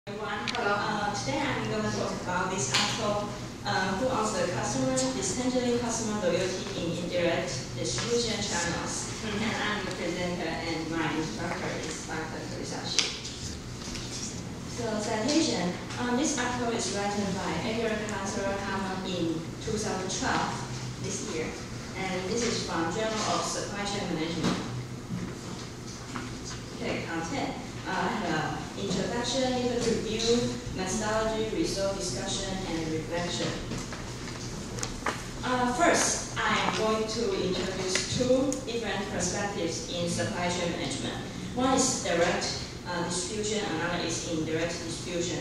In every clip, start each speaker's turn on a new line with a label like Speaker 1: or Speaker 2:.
Speaker 1: Hello. Today I'm going to talk about this article, Who Owns the Customer? Dismantling Customer Loyalty in Indirect Distribution Channels. And I'm the presenter, and my instructor is Dr. Teresa Xu. So, citation. This article is written by Edgar Hammond in 2012, this year. And this is from Journal of Supply Chain Management. Okay, content. Introduction, literature review, methodology, result discussion, and reflection. First, I am going to introduce two different perspectives in supply chain management. One is direct distribution, another is indirect distribution.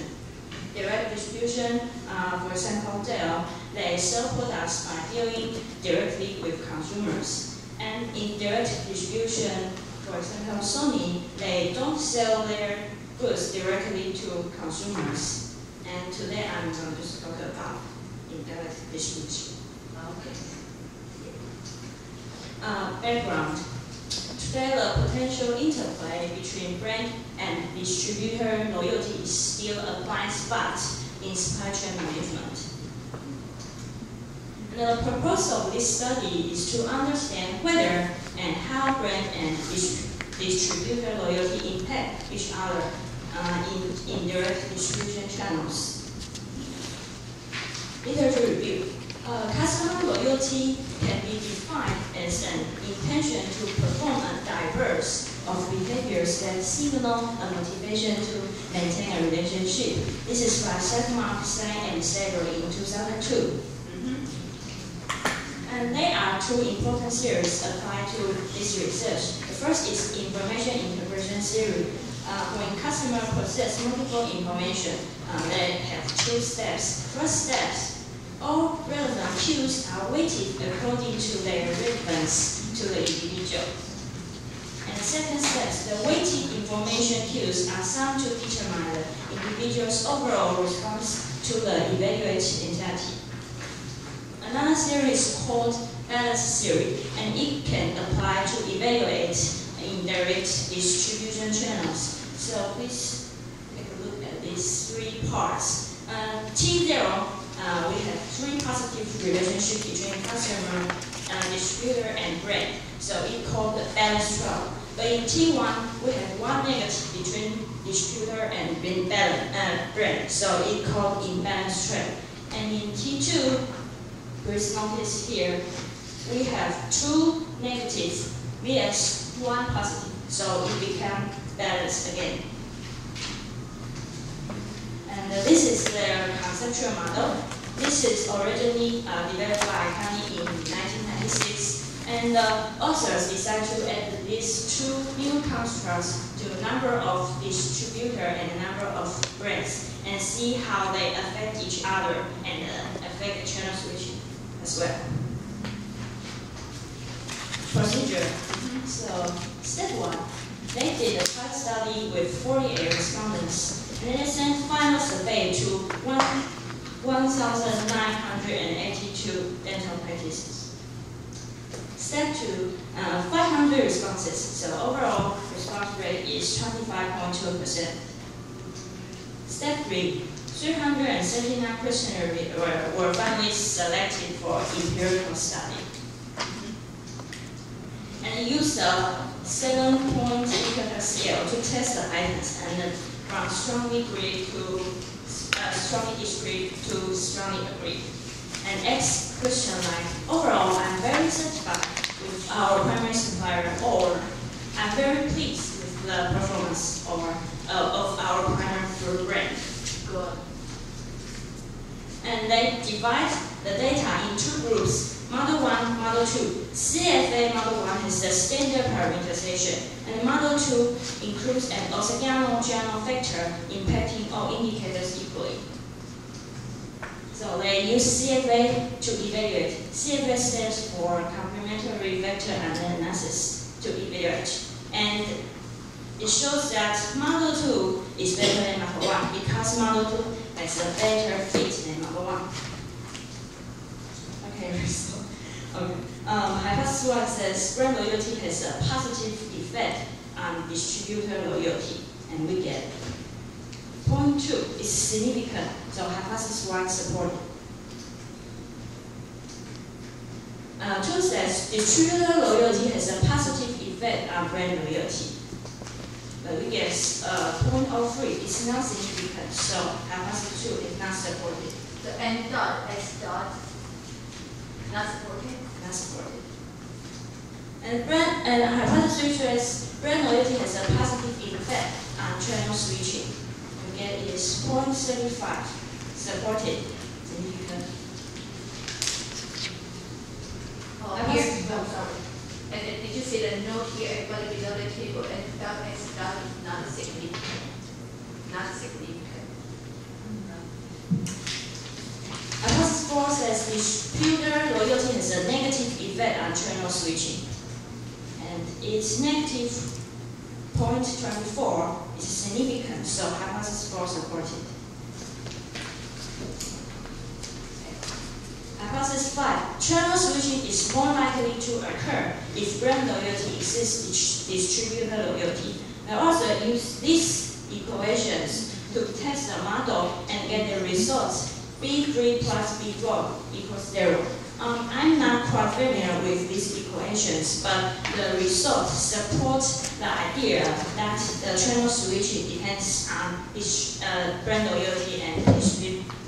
Speaker 1: Direct distribution, for example, Dell, they sell products by dealing directly with consumers. And indirect distribution, for example, Sony, they don't sell their goods directly to consumers. And today I'm going to talk about indirect distribution. Okay. Background. Today, the potential interplay between brand and distributor loyalty is still a blind spot in supply chain management. And the purpose of this study is to understand whether and how brand and distributor loyalty impact each other in indirect distribution channels. Literature review. Customer loyalty can be defined as an intention to perform a diverse of behaviors that signal a motivation to maintain a relationship. This is by Sedgwick, Stein, and Saber in 2002. And there are two important theories applied to this research. The first is information integration theory. When customers possess multiple information, they have two steps. First step, all relevant cues are weighted according to their relevance to the individual. And the second step, the weighted information cues are summed to determine the individual's overall response to the evaluated entity. Another theory is called balance theory, and it can apply to evaluate indirect distribution channels. So please take a look at these three parts. T0, we have three positive relationships between customer, distributor, and brand. So it's called the balance trap. But in T1, we have one negative between distributor and brand. So it's called imbalance trap. And in T2, please notice here, we have two negatives vs one positive, so it becomes balanced again. And this is their conceptual model. This is originally developed by Kani in 1996, and the authors decided to add these two new constructs to a number of distributors and a number of brands, and see how they affect each other and affect the channel switching as well. Procedure. So, step 1. They did a pilot study with 48 respondents, and they sent final survey to 1,982 dental practices. Step 2. 500 responses, so overall response rate is 25.2%. Step 3. 379 questionnaires were finally selected for empirical study. And used a 7-point Likert scale to test the items, and from strongly agreed to strongly disagreed to strongly agreed. And X question like, overall, I'm very satisfied with our primary supplier, or I'm very pleased with the performance of our primary food brand. Good. And they divide the data in two groups, Model 1, Model 2. CFA Model 1 has the standard parameterization, and Model 2 includes an orthogonal factor impacting all indicators equally. So they use CFA to evaluate. CFA stands for complementary factor analysis to evaluate. And it shows that Model 2 is better than Model 1 because Model 2 has a better fit than Model 1. Okay, so hypothesis 1 says brand loyalty has a positive effect on distributor loyalty, and we get point 2 is significant, so hypothesis 1 supported. 2 says distributor loyalty has a positive effect on brand loyalty. But we guess 0.03 is not significant, so hypothesis 2 is not supported.
Speaker 2: The N dot, S dot, not supported?
Speaker 1: Not supported. And hypothesis 3 says brand loyalty has a positive effect on channel switching. We get is 0.35, supported, significant.
Speaker 2: Oh, here, oh, sorry. And then did you see the note here, everybody below the table, N dot, S dot is not significant. Not significant.
Speaker 1: Hypothesis 4 says distributor loyalty has a negative effect on channel switching. And it's negative 0.24 is significant, so hypothesis 4 supported. Hypothesis 5, channel switching is more likely to occur if brand loyalty exceeds distributor loyalty. I also use these equations to test the model and get the results B3 plus B4 equals 0. I'm not quite familiar with these equations, but the results support the idea that the channel switching depends on brand loyalty and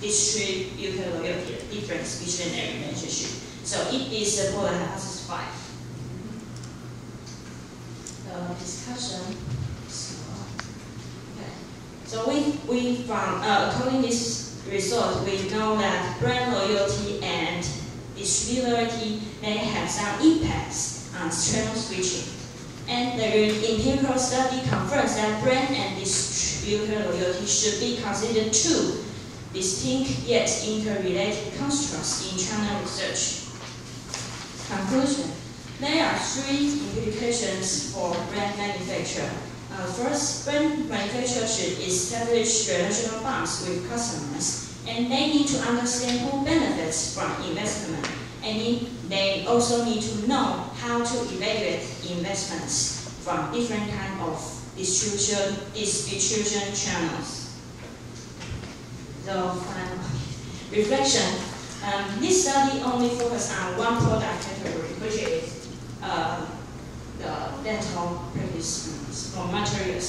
Speaker 1: distributor loyalty, the difference between their relationship. So it is support hypothesis 5. The discussion. So we from according to this result, we know that brand loyalty and distributority may have some impacts on channel switching. And the empirical study confirms that brand and distributor loyalty should be considered two distinct yet interrelated constructs in channel research. Conclusion. There are 3 implications for brand manufacture. First, brand manufacturers should establish relational bonds with customers, and they need to understand who benefits from investment, and they also need to know how to evaluate investments from different kinds of distribution channels. So, reflection. This study only focused on one product category, which is the dental practice for materials.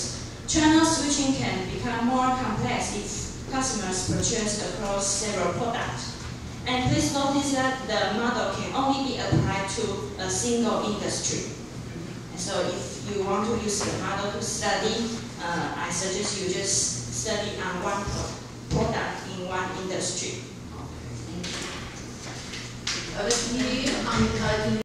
Speaker 1: Channel switching can become more complex if customers purchase across several products. And please notice that the model can only be applied to a single industry. And so if you want to use the model to study, I suggest you just study on one product in one industry.
Speaker 2: Thank you.